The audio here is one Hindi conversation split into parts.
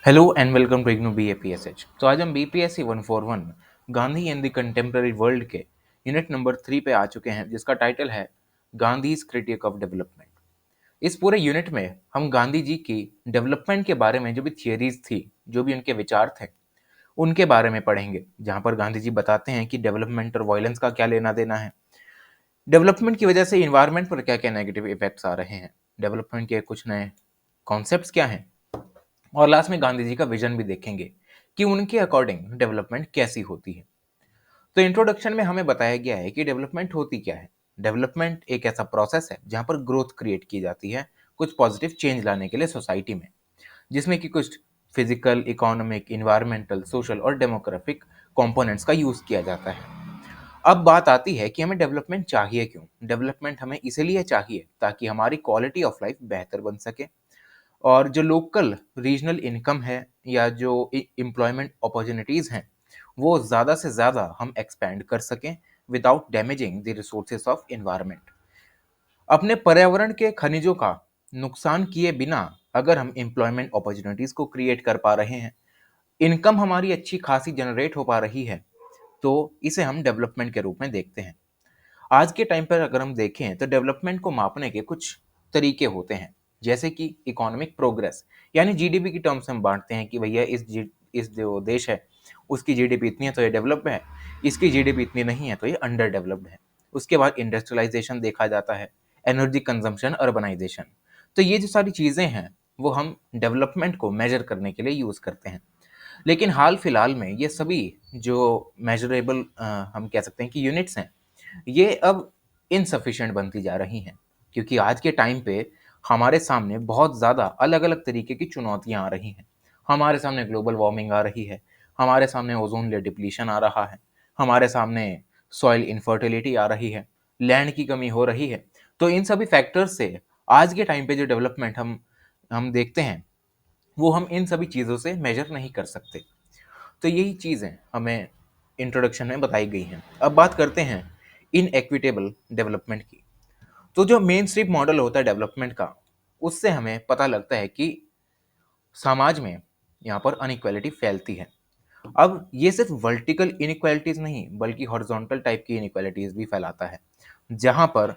Hello and welcome to IGNOU BAPSH। तो आज हम BPSC 141 Gandhi and the contemporary world के यूनिट नंबर 3 पे आ चुके हैं, जिसका टाइटल है गांधीज क्रिटिक ऑफ डेवलपमेंट। इस पूरे यूनिट में हम गांधी जी की डेवलपमेंट के बारे में जो भी थियरीज थी, जो भी उनके विचार थे, उनके बारे में पढ़ेंगे। जहां पर गांधी जी बताते हैं कि डेवलपमेंट और वायलेंस का क्या लेना देना है, डेवलपमेंट की वजह से इन्वायरमेंट पर क्या क्या नेगेटिव इफेक्ट्स आ रहे हैं, डेवलपमेंट के कुछ नए कॉन्सेप्ट्स क्या हैं, और लास्ट में गांधी जी का विजन भी देखेंगे कि उनके अकॉर्डिंग डेवलपमेंट कैसी होती है। तो इंट्रोडक्शन में हमें बताया गया है कि डेवलपमेंट होती क्या है। डेवलपमेंट एक ऐसा प्रोसेस है जहां पर ग्रोथ क्रिएट की जाती है कुछ पॉजिटिव चेंज लाने के लिए सोसाइटी में, जिसमें कि कुछ फिजिकल, इकोनॉमिक, इन्वायरमेंटल, सोशल और डेमोग्राफिक कंपोनेंट्स का यूज किया जाता है। अब बात आती है कि हमें डेवलपमेंट चाहिए क्यों। डेवलपमेंट हमें इसलिए चाहिए ताकि हमारी क्वालिटी ऑफ लाइफ बेहतर बन सके, और जो लोकल रीजनल इनकम है या जो एम्प्लॉयमेंट अपॉर्चुनिटीज़ हैं, वो ज़्यादा से ज़्यादा हम एक्सपैंड कर सकें without damaging the resources of environment. अपने पर्यावरण के खनिजों का नुकसान किए बिना अगर हम एम्प्लॉयमेंट अपॉर्चुनिटीज़ को क्रिएट कर पा रहे हैं, इनकम हमारी अच्छी खासी जनरेट हो पा रही है, तो इसे हम डेवलपमेंट के रूप में देखते हैं। आज के टाइम पर अगर हम देखें तो डेवलपमेंट को मापने के कुछ तरीके होते हैं, जैसे कि इकोनॉमिक प्रोग्रेस, यानी जीडीपी की टर्म्स हम बांटते हैं कि भैया इस जो देश है उसकी जीडीपी इतनी है तो ये डेवलप्ड है, इसकी जीडीपी इतनी नहीं है तो ये अंडर डेवलप्ड है। उसके बाद इंडस्ट्रियलाइजेशन देखा जाता है, एनर्जी कंजम्पशन, अर्बनाइजेशन। तो ये जो सारी चीज़ें हैं वो हम डेवलपमेंट को मेजर करने के लिए यूज़ करते हैं। लेकिन हाल फिलहाल में ये सभी जो मेजरेबल हम कह सकते हैं कि यूनिट्स हैं, ये अब इनसफिशिएंट बनती जा रही हैं, क्योंकि आज के टाइम पे हमारे सामने बहुत ज़्यादा अलग-अलग तरीके की चुनौतियाँ आ रही हैं। हमारे सामने ग्लोबल वार्मिंग आ रही है, हमारे सामने ओज़ोन लेयर डिप्लीशन आ रहा है, हमारे सामने सॉइल इनफर्टिलिटी आ रही है, लैंड की कमी हो रही है। तो इन सभी फैक्टर्स से आज के टाइम पे जो डेवलपमेंट हम देखते हैं, वो हम इन सभी चीज़ों से मेजर नहीं कर सकते। तो यही चीज़ें हमें इंट्रोडक्शन में बताई गई हैं। अब बात करते हैं इनएक्विटेबल डेवलपमेंट की। तो जो मेन स्ट्रीम मॉडल होता है डेवलपमेंट का, उससे हमें पता लगता है कि समाज में यहाँ पर अनइक्वालिटी फैलती है। अब ये सिर्फ वर्टिकल इनइक्वालिटीज नहीं बल्कि हॉरिजॉन्टल टाइप की इनइक्वालिटीज भी फैलाता है, जहाँ पर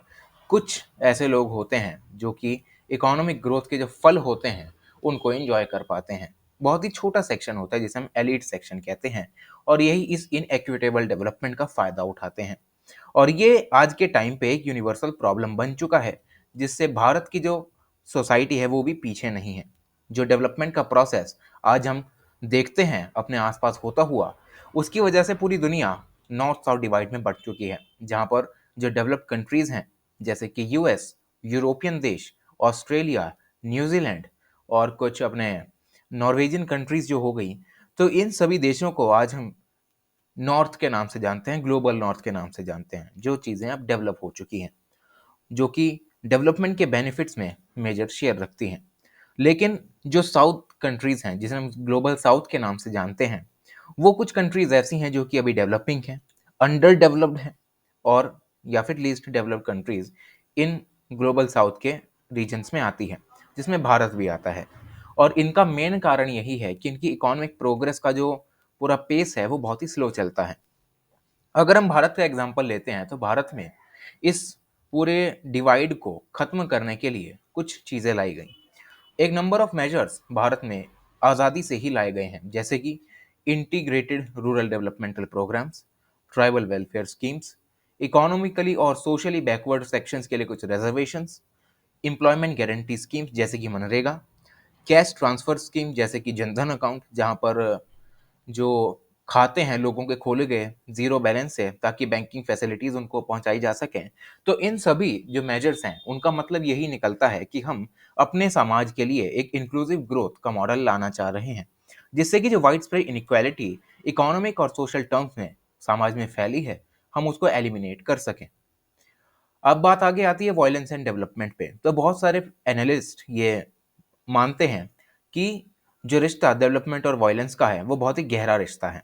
कुछ ऐसे लोग होते हैं जो कि इकोनॉमिक ग्रोथ के जो फल होते हैं उनको एंजॉय कर पाते हैं। बहुत ही छोटा सेक्शन होता है जिसे हम एलिट सेक्शन कहते हैं, और यही इस इनएक्विटेबल डेवलपमेंट का फायदा उठाते हैं। और ये आज के टाइम पे एक यूनिवर्सल प्रॉब्लम बन चुका है, जिससे भारत की जो सोसाइटी है वो भी पीछे नहीं है। जो डेवलपमेंट का प्रोसेस आज हम देखते हैं अपने आसपास होता हुआ, उसकी वजह से पूरी दुनिया नॉर्थ साउथ डिवाइड में बढ़ चुकी है, जहाँ पर जो डेवलप्ड कंट्रीज़ हैं जैसे कि यूएस, यूरोपियन देश, ऑस्ट्रेलिया, न्यूजीलैंड और कुछ अपने नॉर्वेजियन कंट्रीज़ जो हो गई, तो इन सभी देशों को आज हम नॉर्थ के नाम से जानते हैं, ग्लोबल नॉर्थ के नाम से जानते हैं, जो चीज़ें अब डेवलप हो चुकी हैं, जो कि डेवलपमेंट के बेनिफिट्स में मेजर शेयर रखती हैं। लेकिन जो साउथ कंट्रीज़ हैं, जिसे हम ग्लोबल साउथ के नाम से जानते हैं, वो कुछ कंट्रीज़ ऐसी हैं जो कि अभी डेवलपिंग हैं, अंडर डेवलप्ड हैं, और या फिर least developed countries in global south के रीजन्स में आती हैं, जिसमें भारत भी आता है। और इनका मेन कारण यही है कि इनकी इकोनॉमिक प्रोग्रेस का जो पूरा पेस है वो बहुत ही स्लो चलता है। अगर हम भारत का एग्जांपल लेते हैं तो भारत में इस पूरे डिवाइड को खत्म करने के लिए कुछ चीज़ें लाई गई। एक नंबर ऑफ मेजर्स भारत में आज़ादी से ही लाए गए हैं, जैसे कि integrated rural developmental programs, tribal welfare schemes, economically और सोशली बैकवर्ड सेक्शंस के लिए कुछ रिजर्वेशंस, एम्प्लॉयमेंट गारंटी स्कीम्स जैसे कि मनरेगा, कैश ट्रांसफर स्कीम जैसे कि जनधन अकाउंट, जहां पर जो खाते हैं लोगों के खोले गए जीरो बैलेंस से ताकि बैंकिंग फैसिलिटीज उनको पहुंचाई जा सकें। तो इन सभी जो मेजर्स हैं उनका मतलब यही निकलता है कि हम अपने समाज के लिए एक इंक्लूसिव ग्रोथ का मॉडल लाना चाह रहे हैं, जिससे कि जो वाइड स्प्रेड इनइक्वालिटी इकोनॉमिक और सोशल टर्म्स में समाज में फैली है, हम उसको एलिमिनेट कर सकें। अब बात आगे आती है वायलेंस एंड डेवलपमेंट पे। तो बहुत सारे एनालिस्ट ये मानते हैं कि जो रिश्ता डेवलपमेंट और वायलेंस का है वो बहुत ही गहरा रिश्ता है।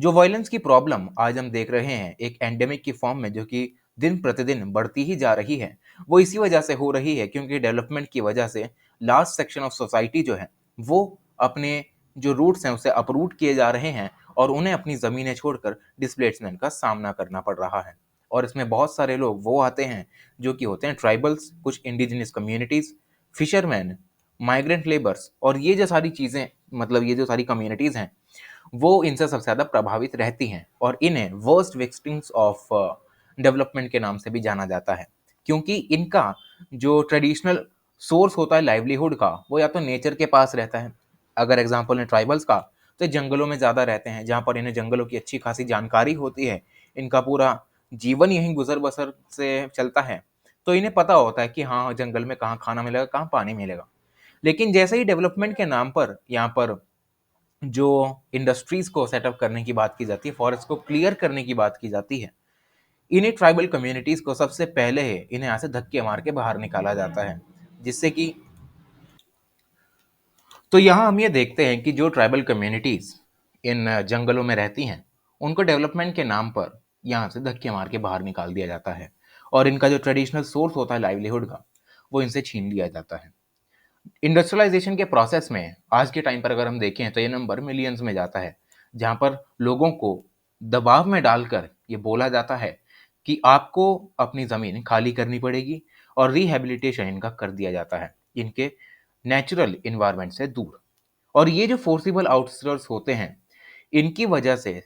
जो वायलेंस की प्रॉब्लम आज हम देख रहे हैं एक एंडेमिक की फॉर्म में, जो कि दिन प्रतिदिन बढ़ती ही जा रही है, वो इसी वजह से हो रही है क्योंकि डेवलपमेंट की वजह से लार्ज सेक्शन ऑफ सोसाइटी जो है वो अपने जो रूट्स हैं उसे अपरूट किए जा रहे हैं और उन्हें अपनी ज़मीनें छोड़कर डिस्प्लेसमेंट का सामना करना पड़ रहा है। और इसमें बहुत सारे लोग वो आते हैं जो कि होते हैं ट्राइबल्स, कुछ indigenous communities, fisherman, migrant labours, और ये जो सारी चीज़ें, मतलब ये जो सारी कम्युनिटीज़ हैं, वो इनसे सबसे ज़्यादा प्रभावित रहती हैं और इन्हें वर्स्ट विक्टिम्स ऑफ डेवलपमेंट के नाम से भी जाना जाता है, क्योंकि इनका जो ट्रेडिशनल सोर्स होता है लाइवलीहुड का, वो या तो नेचर के पास रहता है। अगर एग्जांपल है ट्राइबल्स का, तो ये जंगलों में ज़्यादा रहते हैं, जहाँ पर इन्हें जंगलों की अच्छी खासी जानकारी होती है। इनका पूरा जीवन यहीं गुजर बसर से चलता है, तो इन्हें पता होता है कि हाँ, जंगल में कहाँ खाना मिलेगा, कहाँ पानी मिलेगा। लेकिन जैसे ही डेवलपमेंट के नाम पर यहाँ पर जो इंडस्ट्रीज को सेटअप करने की बात की जाती है, फॉरेस्ट को क्लियर करने की बात की जाती है, इन्हीं ट्राइबल कम्युनिटीज को सबसे पहले इन्हें यहाँ से धक्के मार के बाहर निकाला जाता है, जिससे कि तो यहाँ हम ये देखते हैं कि जो ट्राइबल कम्युनिटीज इन जंगलों में रहती हैं, उनको डेवलपमेंट के नाम पर यहाँ से धक्के मार के बाहर निकाल दिया जाता है और इनका जो ट्रेडिशनल सोर्स होता है लाइवलीहुड का, वो इनसे छीन लिया जाता है। इंडस्ट्रियलाइजेशन के प्रोसेस में आज के टाइम पर अगर हम देखें तो ये नंबर मिलियंस में जाता है, जहाँ पर लोगों को दबाव में डालकर ये बोला जाता है कि आपको अपनी ज़मीन खाली करनी पड़ेगी और रिहैबिलिटेशन इनका कर दिया जाता है इनके नेचुरल इन्वायरमेंट से दूर। और ये जो फोर्सिबल आउटस्टर्स होते हैं, इनकी वजह से,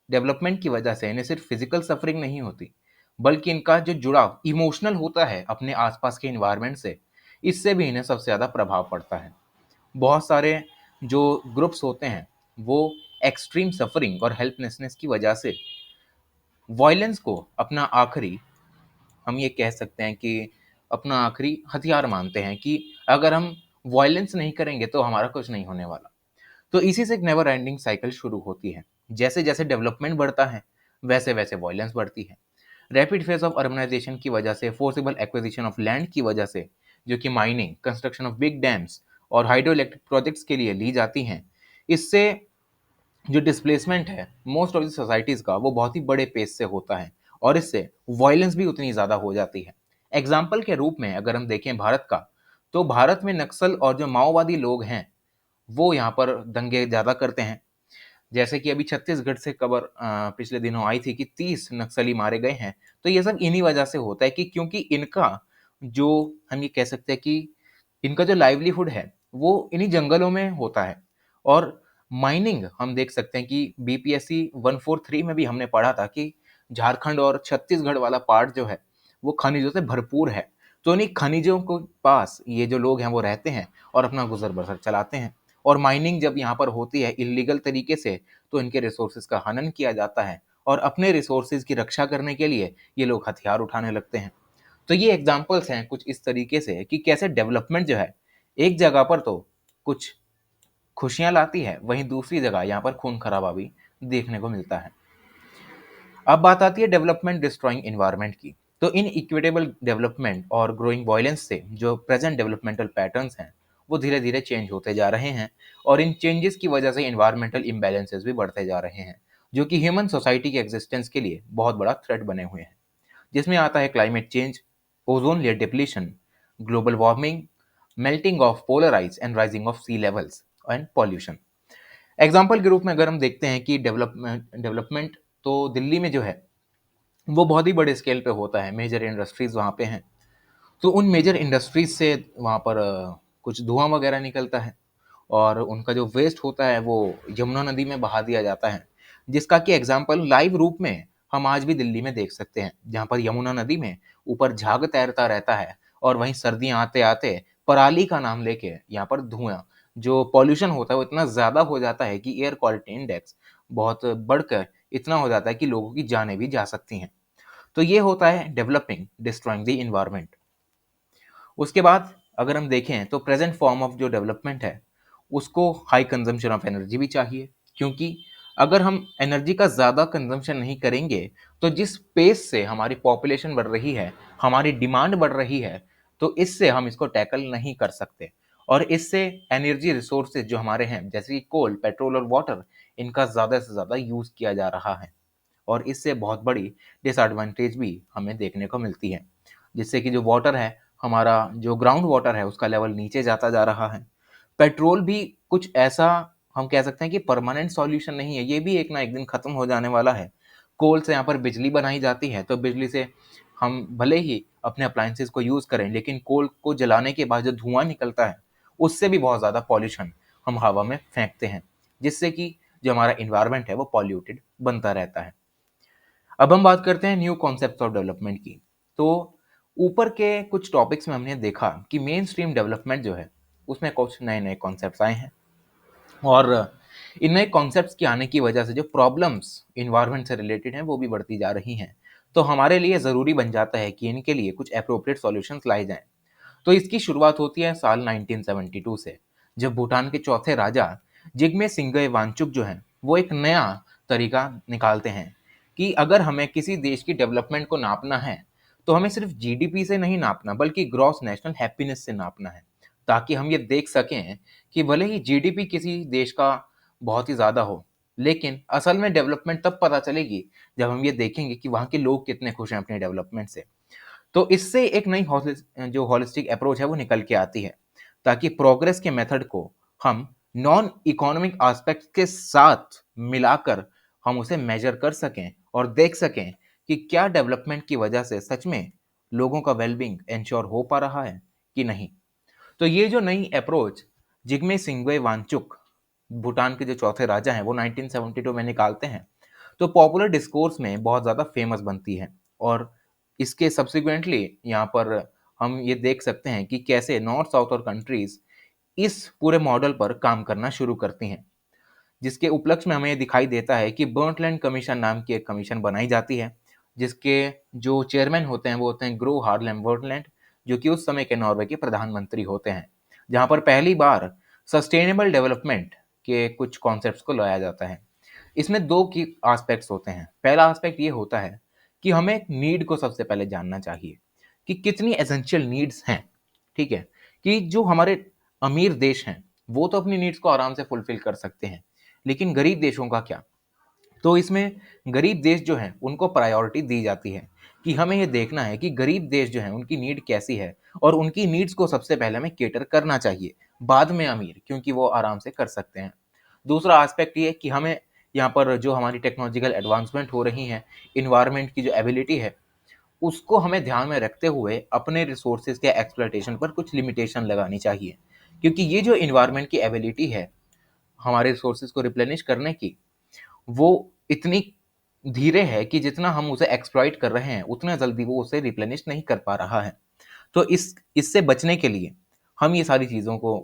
डेवलपमेंट की वजह से इन्हें सिर्फ फिजिकल सफरिंग नहीं होती, बल्कि इनका जो जुड़ाव इमोशनल होता है अपने आसपास के इन्वायरमेंट से, इससे भी इन्हें सबसे ज़्यादा प्रभाव पड़ता है। बहुत सारे जो ग्रुप्स होते हैं, वो एक्सट्रीम सफरिंग और हेल्पलेसनेस की वजह से वायलेंस को अपना आखिरी, हम ये कह सकते हैं कि अपना आखिरी हथियार मानते हैं कि अगर हम वायलेंस नहीं करेंगे तो हमारा कुछ नहीं होने वाला। तो इसी से एक नेवर एंडिंग साइकिल शुरू होती है। जैसे जैसे डेवलपमेंट बढ़ता है, वैसे वैसे वायलेंस बढ़ती है। रैपिड फेज ऑफ अर्बनाइजेशन की वजह से, फोर्सिबल एक्विजिशन ऑफ लैंड की वजह से, जो कि mining, construction of big dams और हाइड्रो इलेक्ट्रिक प्रोजेक्ट्स के लिए ली जाती हैं, इससे जो डिस्प्लेसमेंट है मोस्ट ऑफ द सोसाइटीज़ का, वो बहुत ही बड़े पेस से होता है और इससे वायलेंस भी उतनी ज़्यादा हो जाती है। एग्जाम्पल के रूप में अगर हम देखें भारत का, तो भारत में नक्सल और जो माओवादी लोग हैं, वो यहाँ पर दंगे ज़्यादा करते हैं। जैसे कि अभी छत्तीसगढ़ से खबर पिछले दिनों आई थी कि 30 नक्सली मारे गए हैं। तो ये सब इन्हीं वजह से होता है कि क्योंकि इनका जो, हम ये कह सकते हैं कि इनका जो लाइवलीहुड है, वो इन्हीं जंगलों में होता है। और माइनिंग हम देख सकते हैं कि बीपीएससी 143 में भी हमने पढ़ा था कि झारखंड और छत्तीसगढ़ वाला पार्ट जो है, वो खनिजों से भरपूर है। तो इन्हीं खनिजों के पास ये जो लोग हैं वो रहते हैं और अपना गुजर बसर चलाते हैं। और माइनिंग जब यहाँ पर होती है इलीगल तरीके से, तो इनके रिसोर्सेज का हनन किया जाता है और अपने रिसोर्सेज की रक्षा करने के लिए ये लोग हथियार उठाने लगते हैं। तो ये एग्जाम्पल्स हैं कुछ इस तरीके से कि कैसे डेवलपमेंट जो है, एक जगह पर तो कुछ खुशियां लाती है, वहीं दूसरी जगह यहाँ पर खून खराबा भी देखने को मिलता है। अब बात आती है डेवलपमेंट डिस्ट्रॉइंग इन्वायरमेंट की। तो इन इक्विटेबल डेवलपमेंट और ग्रोइंग वायलेंस से जो प्रेजेंट डेवलपमेंटल पैटर्न्स हैं, वो धीरे धीरे चेंज होते जा रहे हैं और इन चेंजेस की वजह से इन्वायरमेंटल इम्बैलेंसेस भी बढ़ते जा रहे हैं, जो कि ह्यूमन सोसाइटी के एग्जिस्टेंस के लिए बहुत बड़ा थ्रेट बने हुए हैं। जिसमें आता है climate change, ozone layer depletion, global warming, melting of polar ice and rising of sea levels and pollution. Example के रूप में अगर हम देखते हैं कि डेवलपमेंट तो दिल्ली में जो है, वो बहुत ही बड़े स्केल पे होता है, मेजर इंडस्ट्रीज वहाँ पे हैं। तो उन मेजर इंडस्ट्रीज से वहाँ पर कुछ धुआं वगैरह निकलता है और उनका जो वेस्ट होता है वो यमुना नदी में बहा दिया जाता है, जिसका कि एग्जाम्पल लाइव रूप में हम आज भी दिल्ली में देख सकते हैं, जहाँ पर यमुना नदी में ऊपर झाग तैरता रहता है और वहीं सर्दियाँ आते आते पराली का नाम लेके यहाँ पर धुआं, जो पॉल्यूशन होता है वो इतना ज़्यादा हो जाता है कि एयर क्वालिटी इंडेक्स बहुत बढ़कर इतना हो जाता है कि लोगों की जानें भी जा सकती हैं। तो ये होता है डेवलपिंग डिस्ट्रॉइंग द इन्वायरमेंट। उसके बाद अगर हम देखें तो प्रेजेंट फॉर्म ऑफ जो डेवलपमेंट है, उसको हाई कंजम्पशन ऑफ एनर्जी भी चाहिए, क्योंकि अगर हम एनर्जी का ज़्यादा कंजम्पशन नहीं करेंगे, तो जिस पेस से हमारी पॉपुलेशन बढ़ रही है, हमारी डिमांड बढ़ रही है, तो इससे हम इसको टैकल नहीं कर सकते और इससे एनर्जी रिसोर्सेज जो हमारे हैं, जैसे कि कोल, पेट्रोल और वाटर, इनका ज़्यादा से ज़्यादा यूज़ किया जा रहा है और इससे बहुत बड़ी डिसएडवांटेज भी हमें देखने को मिलती है, जिससे कि जो वाटर है, हमारा जो ग्राउंड वाटर है, उसका लेवल नीचे जाता जा रहा है। पेट्रोल भी कुछ ऐसा हम कह सकते हैं कि परमानेंट सॉल्यूशन नहीं है, ये भी एक ना एक दिन खत्म हो जाने वाला है। कोल से यहाँ पर बिजली बनाई जाती है, तो बिजली से हम भले ही अपने अप्लायंसेस को यूज़ करें, लेकिन कोल को जलाने के बाद जो धुआं निकलता है, उससे भी बहुत ज़्यादा पॉल्यूशन हम हवा में फेंकते हैं, जिससे कि जो हमारा इन्वायरमेंट है वो पॉल्यूटेड बनता रहता है। अब हम बात करते हैं न्यू कॉन्सेप्ट ऑफ डेवलपमेंट की। तो ऊपर के कुछ टॉपिक्स में हमने देखा कि मेन स्ट्रीम डेवलपमेंट जो है, उसमें कुछ नए नए कॉन्सेप्ट्स आए हैं, और इन नए कॉन्सेप्ट्स के आने की वजह से जो प्रॉब्लम्स इन्वायरमेंट से रिलेटेड हैं वो भी बढ़ती जा रही हैं। तो हमारे लिए ज़रूरी बन जाता है कि इनके लिए कुछ एप्रोप्रिएट सॉल्यूशंस लाए जाएं। तो इसकी शुरुआत होती है साल 1972 से, जब भूटान के चौथे राजा जिग्मे सिंगे वांगचुक जो हैं वो एक नया तरीका निकालते हैं कि अगर हमें किसी देश की डेवलपमेंट को नापना है, तो हमें सिर्फ जीडीपी से नहीं नापना, बल्कि ग्रॉस नेशनल हैप्पीनेस से नापना है, ताकि हम ये देख सकें कि भले ही जीडीपी किसी देश का बहुत ही ज़्यादा हो, लेकिन असल में डेवलपमेंट तब पता चलेगी जब हम ये देखेंगे कि वहाँ के लोग कितने खुश हैं अपने डेवलपमेंट से। तो इससे एक नई जो हॉलिस्टिक अप्रोच है वो निकल के आती है, ताकि प्रोग्रेस के मेथड को हम नॉन इकोनॉमिक एस्पेक्ट के साथ मिलाकर हम उसे मेजर कर सकें और देख सकें कि क्या डेवलपमेंट की वजह से सच में लोगों का वेलबींग इंश्योर हो पा रहा है कि नहीं। तो ये जो नई अप्रोच जिग्मे सिंघवे वांगचुक, भूटान के जो चौथे राजा हैं, वो 1972 में निकालते हैं, तो पॉपुलर डिस्कोर्स में बहुत ज़्यादा फेमस बनती है। और इसके सब्सिक्वेंटली यहाँ पर हम ये देख सकते हैं कि कैसे नॉर्थ साउथ और कंट्रीज इस पूरे मॉडल पर काम करना शुरू करती हैं, जिसके उपलक्ष्य में हमें ये दिखाई देता है कि बर्टलैंड कमीशन नाम की एक कमीशन बनाई जाती है, जिसके जो चेयरमैन होते हैं वो होते हैं ग्रो हार्लेम बर्टलैंड, जो कि उस समय के नॉर्वे के प्रधानमंत्री होते हैं, जहाँ पर पहली बार सस्टेनेबल डेवलपमेंट के कुछ कॉन्सेप्ट्स को लाया जाता है। इसमें दो की एस्पेक्ट्स होते हैं। पहला एस्पेक्ट ये होता है कि हमें एक नीड को सबसे पहले जानना चाहिए कि कितनी एसेंशियल नीड्स हैं। ठीक है, कि जो हमारे अमीर देश हैं वो तो अपनी नीड्स को आराम से फुलफिल कर सकते हैं, लेकिन गरीब देशों का क्या। तो इसमें गरीब देश जो हैं उनको प्रायोरिटी दी जाती है कि हमें ये देखना है कि गरीब देश जो हैं उनकी नीड कैसी है, और उनकी नीड्स को सबसे पहले हमें केटर करना चाहिए, बाद में अमीर, क्योंकि वो आराम से कर सकते हैं। दूसरा एस्पेक्ट ये कि हमें यहाँ पर जो हमारी टेक्नोलॉजिकल एडवांसमेंट हो रही हैं, इन्वायरमेंट की जो एबिलिटी है, उसको हमें ध्यान में रखते हुए अपने रिसोर्सेज के एक्सप्लॉयटेशन पर कुछ लिमिटेशन लगानी चाहिए, क्योंकि ये जो इन्वायरमेंट की एबिलिटी है हमारे रिसोर्सेज को रिप्लेनिश करने की, वो इतनी धीरे है कि जितना हम उसे एक्सप्लॉइट कर रहे हैं उतना जल्दी वो उसे रिप्लेनिश नहीं कर पा रहा है। तो इससे बचने के लिए हम ये सारी चीज़ों को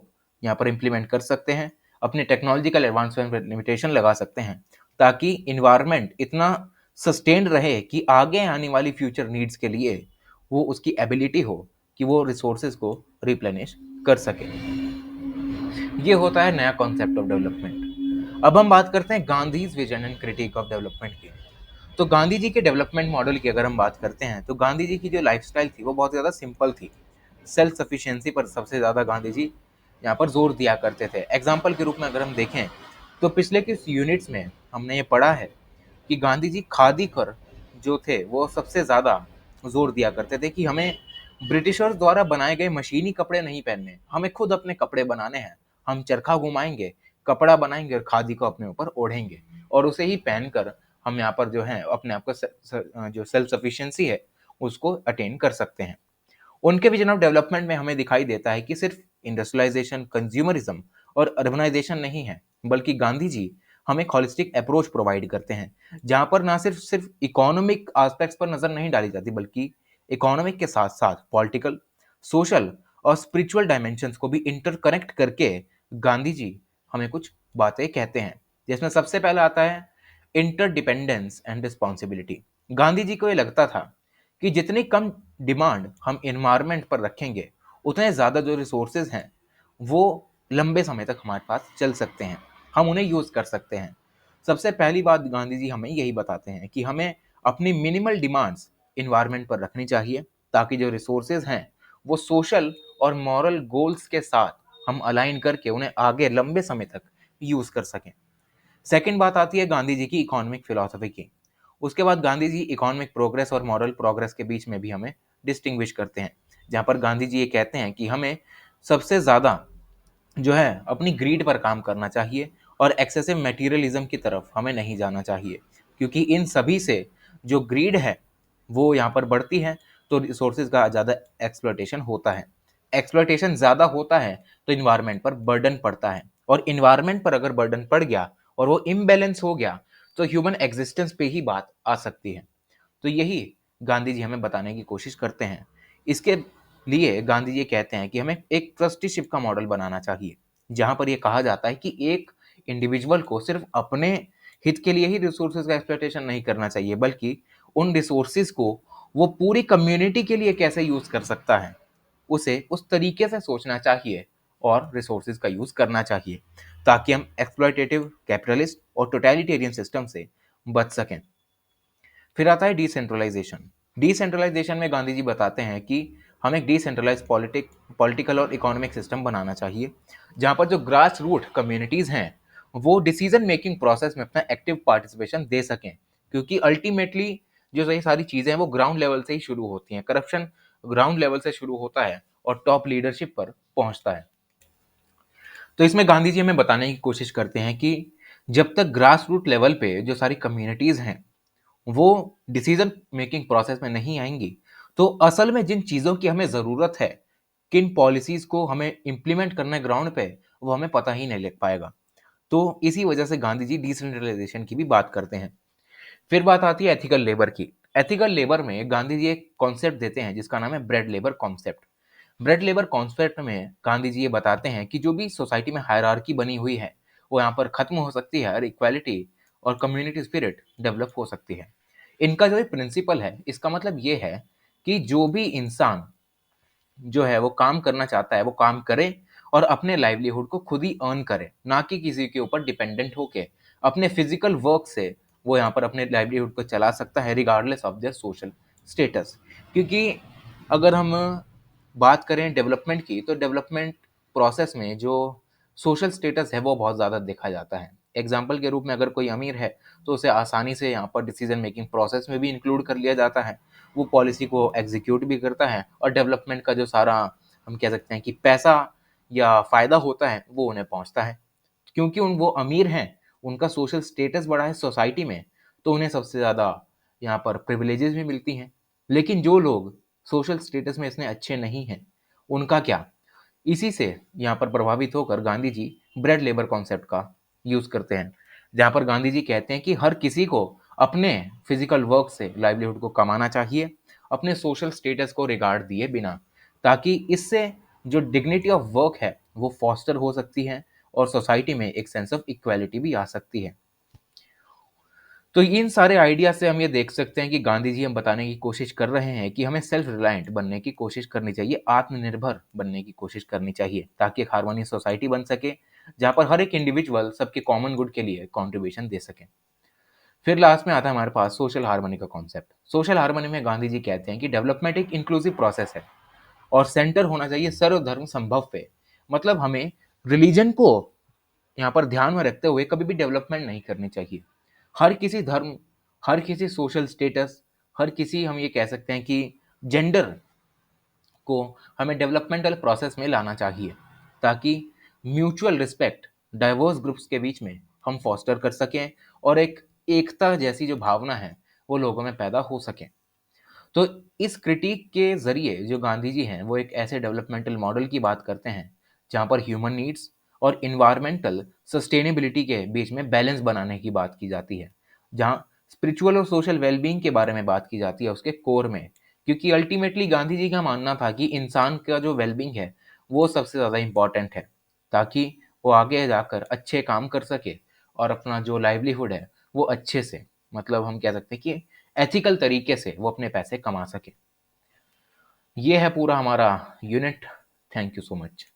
यहाँ पर इम्प्लीमेंट कर सकते हैं, अपने टेक्नोलॉजिकल एडवांसमेंट पर लिमिटेशन लगा सकते हैं, ताकि इन्वायरमेंट इतना सस्टेन्ड रहे कि आगे आने वाली फ्यूचर नीड्स के लिए वो उसकी एबिलिटी हो कि वो रिसोर्सेज को रिप्लेनिश कर सके। ये होता है नया कॉन्सेप्ट ऑफ डेवलपमेंट। अब हम बात करते हैं Gandhi's vision and critic of development की। तो गांधी जी के डेवलपमेंट मॉडल की अगर हम बात करते हैं, तो गांधी जी की जो लाइफस्टाइल थी वो बहुत ज़्यादा सिंपल थी। सेल्फ सफिशिएंसी पर सबसे ज़्यादा गांधी जी यहाँ पर जोर दिया करते थे। एग्जाम्पल के रूप में अगर हम देखें, तो पिछले कुछ यूनिट्स में हमने ये पढ़ा है कि गांधी जी खादी पर जो थे वो सबसे ज़्यादा जोर दिया करते थे कि हमें ब्रिटिशर्स द्वारा बनाए गए मशीनी कपड़े नहीं पहनने, हमें खुद अपने कपड़े बनाने हैं। हम चरखा घुमाएंगे, कपड़ा बनाएंगे और खादी को अपने ऊपर ओढ़ेंगे, और उसे ही पहनकर हम यहाँ पर जो है अपने आप को जो सेल्फ सफिशिएंसी है उसको अटेन कर सकते हैं। उनके विजन ऑफ डेवलपमेंट में हमें दिखाई देता है कि सिर्फ इंडस्ट्रियलाइजेशन, कंज्यूमरिज्म और अर्बनाइजेशन नहीं है, बल्कि गांधी जी हमें एक होलिस्टिक अप्रोच प्रोवाइड करते हैं, जहां पर ना सिर्फ सिर्फ इकोनॉमिक एस्पेक्ट्स पर नजर नहीं डाली जाती, बल्कि इकोनॉमिक के साथ साथ पॉलिटिकल, सोशल और स्पिरिचुअल डायमेंशंस को भी इंटरकनेक्ट करके गांधी जी हमें कुछ बातें कहते हैं, जिसमें सबसे पहला आता है interdependence and responsibility. Gandhi ji को ये लगता था कि जितनी कम डिमांड हम इन्वायरमेंट पर रखेंगे, उतने ज़्यादा जो रिसोर्सेज हैं वो लंबे समय तक हमारे पास चल सकते हैं, हम उन्हें यूज़ कर सकते हैं। सबसे पहली बात गांधी जी हमें यही बताते हैं कि हमें अपनी मिनिमल डिमांड्स इन्वायरमेंट पर रखनी चाहिए, ताकि जो रिसोर्सेज हैं वो सोशल और मॉरल गोल्स के साथ हम अलाइन करके उन्हें आगे लंबे समय तक यूज़ कर सकें। सेकंड बात आती है गांधी जी की इकोनॉमिक फिलॉसफी की। उसके बाद गांधी जी इकोनॉमिक प्रोग्रेस और मॉरल प्रोग्रेस के बीच में भी हमें डिस्टिंग्विश करते हैं, जहाँ पर गांधी जी ये कहते हैं कि हमें सबसे ज़्यादा जो है अपनी ग्रीड पर काम करना चाहिए और एक्सेसिव मटेरियलिज्म की तरफ हमें नहीं जाना चाहिए, क्योंकि इन सभी से जो ग्रीड है वो यहाँ पर बढ़ती है, तो रिसोर्सेज का ज़्यादा एक्सप्लॉयटेशन होता है। एक्सप्लॉयटेशन ज़्यादा होता है तो इन्वायरमेंट पर बर्डन पड़ता है, और इन्वायरमेंट पर अगर बर्डन पड़ गया और वो इम्बैलेंस हो गया तो ह्यूमन एग्जिस्टेंस पे ही बात आ सकती है। तो यही गांधी जी हमें बताने की कोशिश करते हैं। इसके लिए गांधी जी कहते हैं कि हमें एक ट्रस्टीशिप का मॉडल बनाना चाहिए, जहां पर यह कहा जाता है कि एक इंडिविजुअल को सिर्फ अपने हित के लिए ही रिसोर्सेज का एक्सप्लॉयटेशन नहीं करना चाहिए, बल्कि उन रिसोर्सेज को वो पूरी कम्युनिटी के लिए कैसे यूज कर सकता है, उसे उस तरीके से सोचना चाहिए और रिसोर्सेज का यूज करना चाहिए, ताकि हम एक्सप्लॉयटेटिव, कैपिटलिस्ट और टोटलिटेरियन सिस्टम से बच सकें। फिर आता है डिसेंट्रलाइजेशन। डिसेंट्रलाइजेशन में गांधी जी बताते हैं कि हमें एक डिसेंट्रलाइज पॉलिटिकल और इकोनॉमिक सिस्टम बनाना चाहिए, जहां पर जो ग्रास रूट कम्युनिटीज हैं वो डिसीजन मेकिंग प्रोसेस में अपना एक्टिव पार्टिसिपेशन दे सकें, क्योंकि अल्टीमेटली जो ये सारी चीजें हैं वो ग्राउंड लेवल से ही शुरू होती हैं। करप्शन ग्राउंड लेवल से शुरू होता है और टॉप लीडरशिप पर पहुंचता है। तो इसमें गांधी जी हमें बताने की कोशिश करते हैं कि जब तक ग्रास रूट लेवल पे जो सारी कम्युनिटीज हैं वो डिसीजन मेकिंग प्रोसेस में नहीं आएंगी, तो असल में जिन चीजों की हमें जरूरत है, किन पॉलिसीज को हमें इंप्लीमेंट करना है ग्राउंड पे, वो हमें पता ही नहीं लग पाएगा। तो इसी वजह से गांधी जी डिसेंट्रलाइजेशन की भी बात करते हैं। फिर बात आती है एथिकल लेबर की। एथिकल लेबर में गांधी जी एक कॉन्सेप्ट देते हैं जिसका नाम है bread labour concept. Bread labour concept में गांधी जी ये बताते हैं कि जो भी सोसाइटी में हायरार्की बनी हुई है वो यहाँ पर खत्म हो सकती है और इक्वालिटी और कम्युनिटी स्पिरिट डेवलप हो सकती है। इनका जो प्रिंसिपल है, इसका मतलब ये है कि जो भी इंसान जो है वो काम करना चाहता है वो काम करे और अपने लाइवलीहुड को खुद ही अर्न करे, ना कि किसी के ऊपर डिपेंडेंट होके अपने फिजिकल वर्क से वो यहाँ पर अपने लाइवलीहुड को चला सकता है, regardless of their social status. क्योंकि अगर हम बात करें डेवलपमेंट की, तो डेवलपमेंट प्रोसेस में जो सोशल स्टेटस है वो बहुत ज़्यादा देखा जाता है। एग्जाम्पल के रूप में अगर कोई अमीर है तो उसे आसानी से यहाँ पर डिसीजन मेकिंग प्रोसेस में भी इंक्लूड कर लिया जाता है, वो पॉलिसी को एग्जीक्यूट भी करता है, और डेवलपमेंट का जो सारा हम कह सकते हैं कि पैसा या फ़ायदा होता है वो उन्हें पहुंचता है। क्योंकि वो अमीर हैं, उनका सोशल स्टेटस बड़ा है सोसाइटी में, तो उन्हें सबसे ज़्यादा यहाँ पर प्रिविलेजेस भी मिलती हैं। लेकिन जो लोग सोशल स्टेटस में इतने अच्छे नहीं हैं, उनका क्या? इसी से यहाँ पर प्रभावित होकर Gandhi ji bread labour concept का यूज करते हैं, जहाँ पर गांधी जी कहते हैं कि हर किसी को अपने फिजिकल वर्क से लाइवलीहुड को कमाना चाहिए, अपने सोशल स्टेटस को रिगार्ड दिए बिना, ताकि इससे जो डिग्निटी ऑफ वर्क है वो फॉस्टर हो सकती है और सोसाइटी में एक सेंस ऑफ इक्वालिटी भी आ सकती है। तो इन सारे आइडिया से हम ये देख सकते हैं कि गांधी जी हम बताने की कोशिश कर रहे हैं कि हमें सेल्फ रिलायंट बनने की कोशिश करनी चाहिए, आत्मनिर्भर बनने की कोशिश करनी चाहिए, ताकि एक हार्मोनियस सोसाइटी बन सके जहाँ पर हर एक इंडिविजुअल सबके कॉमन गुड के लिए कॉन्ट्रीब्यूशन दे सके। फिर लास्ट में आता है हमारे पास सोशल हार्मनी का कॉन्सेप्ट। सोशल हार्मनी में गांधी जी कहते हैं कि डेवलपमेंट एक इंक्लूसिव प्रोसेस है और सेंटर होना चाहिए सर्वधर्म संभव पे। मतलब हमें रिलीजन को यहाँ पर ध्यान में रखते हुए कभी भी डेवलपमेंट नहीं करनी चाहिए। हर किसी धर्म, हर किसी सोशल स्टेटस, हर किसी हम ये कह सकते हैं कि जेंडर को हमें डेवलपमेंटल प्रोसेस में लाना चाहिए, ताकि म्यूचुअल रिस्पेक्ट डाइवर्स ग्रुप्स के बीच में हम फॉस्टर कर सकें और एक एकता जैसी जो भावना है वो लोगों में पैदा हो सके। तो इस क्रिटिक के जरिए जो गांधी जी हैं वो एक ऐसे डेवलपमेंटल मॉडल की बात करते हैं जहां पर ह्यूमन नीड्स और इन्वायरमेंटल सस्टेनेबिलिटी के बीच में बैलेंस बनाने की बात की जाती है, जहां स्पिरिचुअल और सोशल वेलबींग के बारे में बात की जाती है उसके कोर में। क्योंकि अल्टीमेटली गांधी जी का मानना था कि इंसान का जो वेलबींग है वो सबसे ज़्यादा इम्पॉर्टेंट है, ताकि वो आगे जाकर अच्छे काम कर सके और अपना जो लाइवलीहुड है वो अच्छे से, मतलब हम कह सकते हैं कि एथिकल तरीके से वो अपने पैसे कमा सके। ये है पूरा हमारा unit. Thank you so much.